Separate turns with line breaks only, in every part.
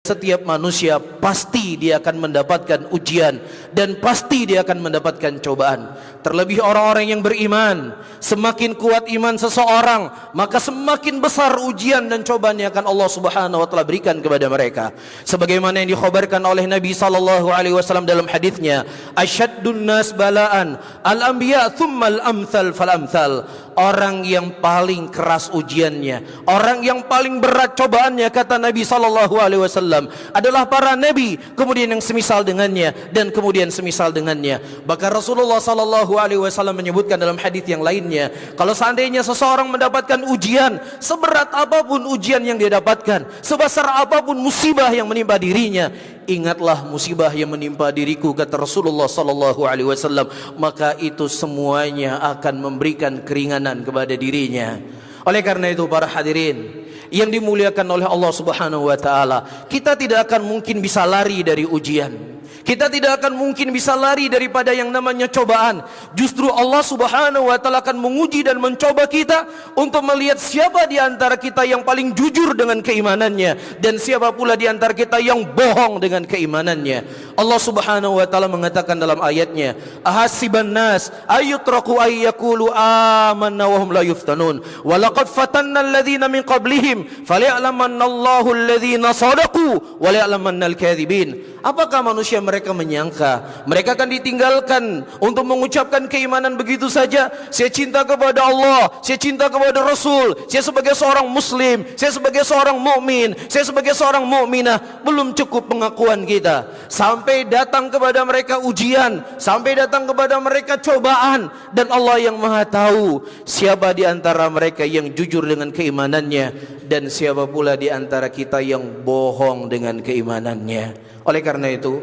setiap manusia pasti dia akan mendapatkan ujian dan pasti dia akan mendapatkan cobaan. Terlebih orang-orang yang beriman, semakin kuat iman seseorang, maka semakin besar ujian dan cobaan yang akan Allah Subhanahu wa taala berikan kepada mereka. Sebagaimana yang dikhabarkan oleh Nabi sallallahu alaihi wasallam dalam hadisnya, asyaddun nas balaan al-anbiya tsumma al-amsal fal-amsal. Orang yang paling keras ujiannya, orang yang paling berat cobaannya, kata Nabi sallallahu alaihi wasallam, adalah para nabi, kemudian yang semisal dengannya, dan kemudian semisal dengannya. Bahkan Rasulullah sallallahu alaihi wasallam menyebutkan dalam hadis yang lainnya, kalau seandainya seseorang mendapatkan ujian, seberat apapun ujian yang dia dapatkan, sebesar apapun musibah yang menimpa dirinya, ingatlah musibah yang menimpa diriku, kata Rasulullah sallallahu alaihi wasallam, maka itu semuanya akan memberikan keringanan kepada dirinya. Oleh karena itu para hadirin yang dimuliakan oleh Allah Subhanahu wa taala, kita tidak akan mungkin bisa lari dari ujian. Kita tidak akan mungkin bisa lari daripada yang namanya cobaan. Justru Allah Subhanahu wa taala akan menguji dan mencoba kita untuk melihat siapa di antara kita yang paling jujur dengan keimanannya dan siapa pula di antara kita yang bohong dengan keimanannya. Allah Subhanahu wa taala mengatakan dalam ayatnya, ahasiban nas ayyutraku ayyakulu amanna wa hum la yuftanun wa laqad fatanna alladhina min qablihim falya'lamanna Allahu alladhina sadaqu wa la'lamanna al-kadhibin. Apakah manusia mereka menyangka mereka akan ditinggalkan untuk mengucapkan keimanan begitu saja? Saya cinta kepada Allah, saya cinta kepada Rasul, saya sebagai seorang muslim, saya sebagai seorang mukmin, saya sebagai seorang mukminah. Belum cukup pengakuan kita, sampai datang kepada mereka ujian, sampai datang kepada mereka cobaan, dan Allah yang Maha tahu siapa di antara mereka yang jujur dengan keimanannya dan siapa pula di antara kita yang bohong dengan keimanannya. Oleh karena itu,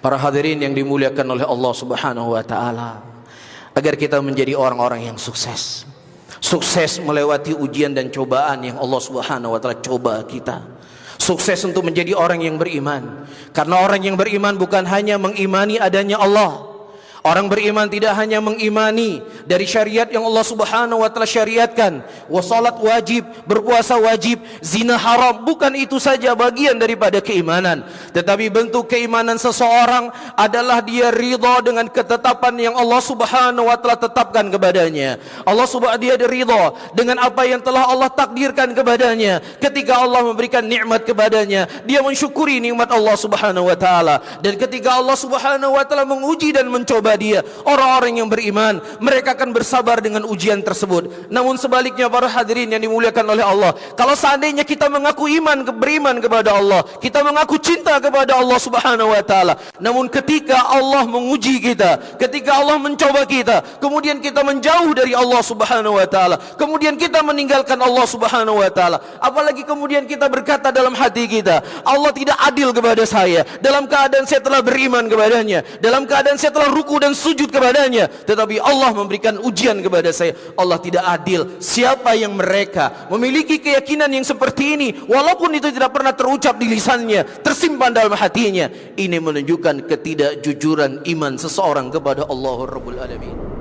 para hadirin yang dimuliakan oleh Allah Subhanahu wa taala, agar kita menjadi orang-orang yang sukses. Sukses melewati ujian dan cobaan yang Allah Subhanahu wa taala coba kita. Sukses untuk menjadi orang yang beriman. Karena orang yang beriman bukan hanya mengimani adanya Allah. Orang beriman tidak hanya mengimani dari syariat yang Allah Subhanahu wa taala syariatkan, salat wajib, berpuasa wajib, zina haram, bukan itu saja bagian daripada keimanan, tetapi bentuk keimanan seseorang adalah dia ridha dengan ketetapan yang Allah Subhanahu wa taala tetapkan kepadanya. Dia ridha dengan apa yang telah Allah takdirkan kepadanya. Ketika Allah memberikan nikmat kepadanya, dia mensyukuri nikmat Allah Subhanahu wa taala. Dan ketika Allah Subhanahu wa taala menguji dan mencoba dia, orang-orang yang beriman, mereka akan bersabar dengan ujian tersebut. Namun sebaliknya para hadirin yang dimuliakan oleh Allah, kalau seandainya kita mengaku beriman kepada Allah, kita mengaku cinta kepada Allah Subhanahu wa taala, namun ketika Allah menguji kita, ketika Allah mencoba kita, kemudian kita menjauh dari Allah Subhanahu wa taala, kemudian kita meninggalkan Allah Subhanahu wa taala, apalagi kemudian kita berkata dalam hati kita, Allah tidak adil kepada saya, dalam keadaan saya telah beriman kepadanya, dalam keadaan saya telah ruku dan sujud kepadanya, tetapi Allah memberikan ujian kepada saya. Allah tidak adil. Siapa yang mereka memiliki keyakinan yang seperti ini, walaupun itu tidak pernah terucap di lisannya, tersimpan dalam hatinya, ini menunjukkan ketidakjujuran iman seseorang kepada Allah Rabbul Alamin.